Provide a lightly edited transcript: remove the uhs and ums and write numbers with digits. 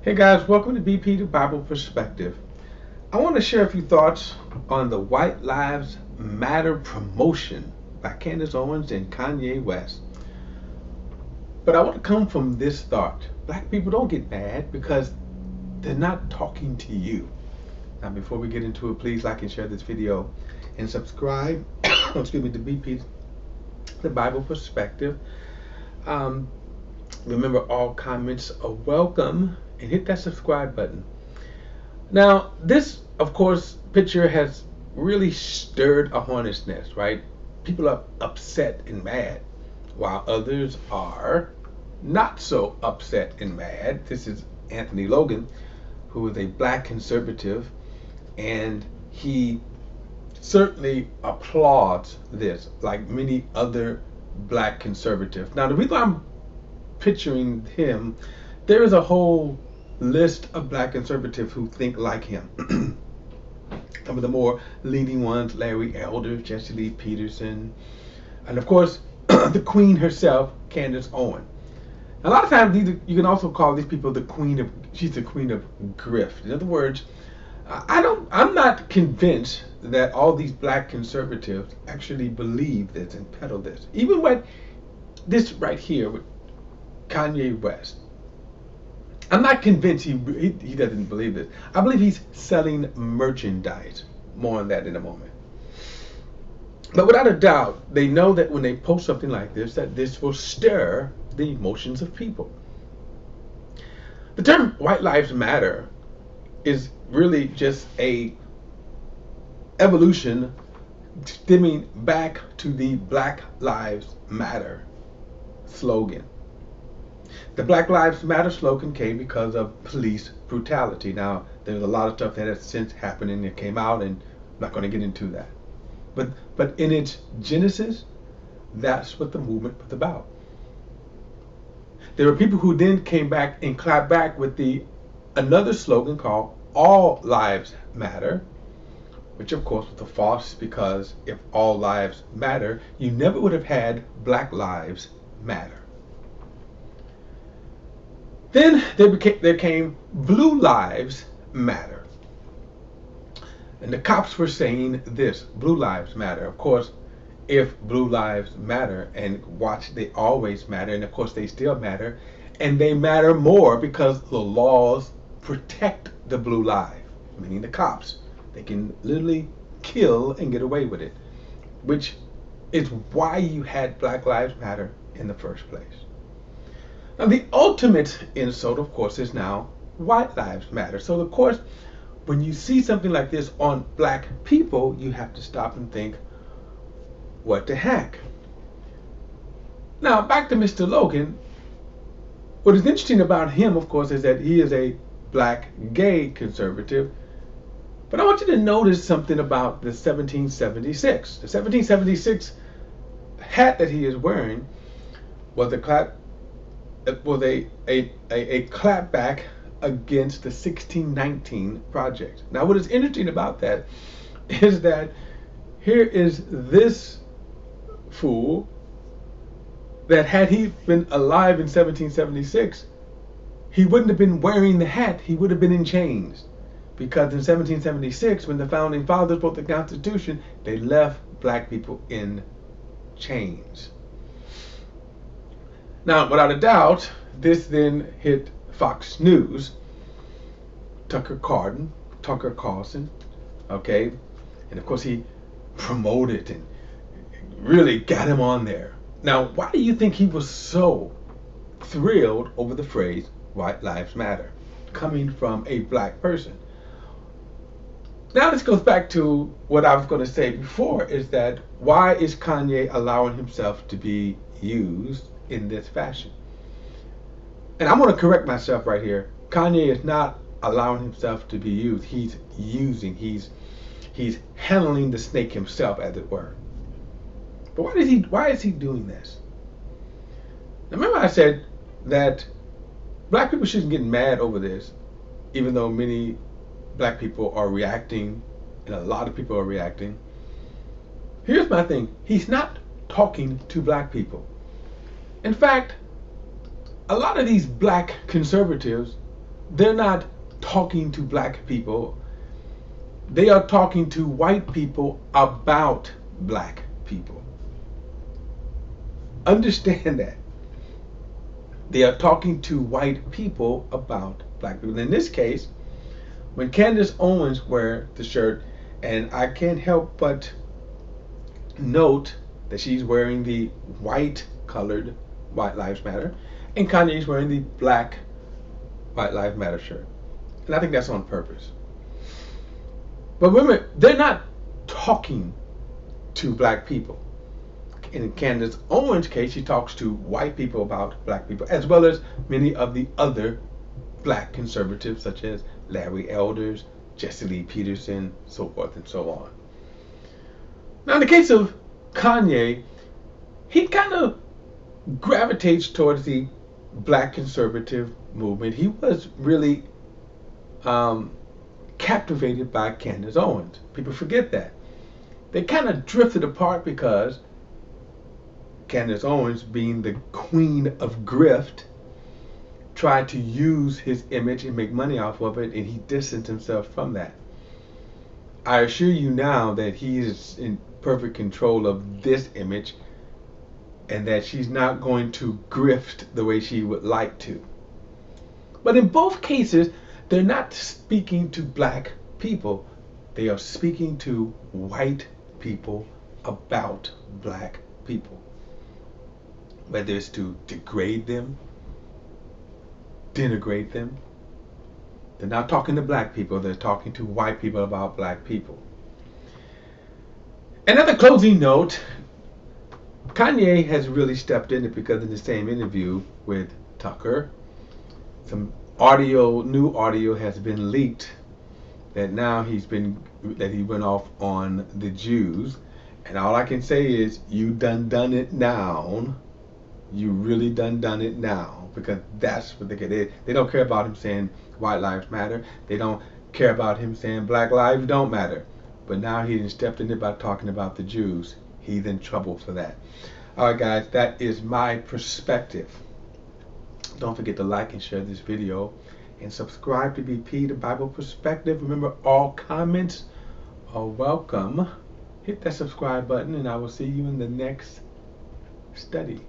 Hey guys, welcome to BP the Bible Perspective. I want to share a few thoughts on the White Lives Matter promotion by Candace Owens and Kanye West. But I want to come from this thought. Black people don't get mad because they're not talking to you. Now before we get into it, please like and share this video and subscribe excuse me, to BP the Bible Perspective. Um, Remember, all comments are welcome and hit that subscribe button. Now, this, of course, picture has really stirred a hornet's nest, right? People are upset and mad, while others are not so upset and mad. This is Anthony Logan, who is a black conservative, and he certainly applauds this, like many other black conservatives. Now, the reason I'm picturing him, there is a whole list of black conservatives who think like him. Some of the more leading ones: Larry Elder, Jesse Lee Peterson, and of course the queen herself, Candace Owens. A lot of times you can also call these people she's the queen of grift. In other words, I'm not convinced that all these black conservatives actually believe this and peddle this. Even what this right here with Kanye West, I'm not convinced he doesn't believe this. I believe he's selling merchandise. More on that in a moment. But without a doubt, they know that when they post something like this, that this will stir the emotions of people. The term White Lives Matter is really just a evolution stemming back to the Black Lives Matter slogan. The Black Lives Matter slogan came because of police brutality. Now, there's a lot of stuff that has since happened and it came out, and I'm not going to get into that. But in its genesis, that's what the movement was about. There were people who then came back and clapped back with another slogan called All Lives Matter, which of course was a farce, because if all lives matter, you never would have had Black Lives Matter. Then there came Blue Lives Matter. And the cops were saying this: Blue Lives Matter. Of course, if Blue Lives Matter, and watch, they always matter, and of course they still matter, and they matter more because the laws protect the blue life, meaning the cops. They can literally kill and get away with it, which is why you had Black Lives Matter in the first place. Now, the ultimate insult, of course, is now White Lives Matter. So, of course, when you see something like this on black people, you have to stop and think, what the heck? Now, back to Mr. Logan. What is interesting about him, of course, is that he is a black gay conservative. But I want you to notice something about the 1776. The 1776 hat that he is wearing was a clapback against the 1619 project. Now, what is interesting about that is that here is this fool that, had he been alive in 1776, he wouldn't have been wearing the hat. He would have been in chains, because in 1776, when the founding fathers wrote the Constitution, they left black people in chains. Now, without a doubt, this then hit Fox News, Tucker Carlson, okay? And of course he promoted and really got him on there. Now, why do you think he was so thrilled over the phrase White Lives Matter, coming from a black person? Now this goes back to what I was going to say before, is that why is Kanye allowing himself to be used in this fashion? And I'm going to correct myself right here. Kanye is not allowing himself to be used. He's handling the snake himself, as it were. But why is he doing this? Now, remember I said that black people shouldn't get mad over this, even though many black people are reacting, and a lot of people are reacting. Here's my thing. He's not talking to black people. In fact, a lot of these black conservatives they're not talking to black people. They are talking to white people about black people. Understand that. They are talking to white people about black people. In this case, when Candace Owens wear the shirt, and I can't help but note that she's wearing the white colored White Lives Matter, and Kanye's wearing the black White Lives Matter shirt. And I think that's on purpose. But remember, they're not talking to black people. In Candace Owens' case, she talks to white people about black people, as well as many of the other black conservatives, such as Larry Elders, Jesse Lee Peterson, so forth and so on. Now, in the case of Kanye, he kind of gravitates towards the black conservative movement. He was really captivated by Candace Owens. People forget that. They kind of drifted apart because Candace Owens, being the queen of grift, tried to use his image and make money off of it, and he distanced himself from that. I assure you now that he is in perfect control of this image, and that she's not going to grift the way she would like to. But in both cases, they're not speaking to black people. They are speaking to white people about black people. Whether it's to degrade them, denigrate them. They're not talking to black people, they're talking to white people about black people. Another closing note, Kanye has really stepped in it because in the same interview with Tucker, some new audio has been leaked that now he went off on the Jews. And all I can say is, you done it now. You really done it now, because that's what they get. They don't care about him saying white lives matter. They don't care about him saying black lives don't matter. But now he stepped in it by talking about the Jews. He's in trouble for that. All right, guys, that is my perspective. Don't forget to like and share this video and subscribe to BP, the Bible Perspective. Remember, all comments are welcome. Hit that subscribe button, and I will see you in the next study.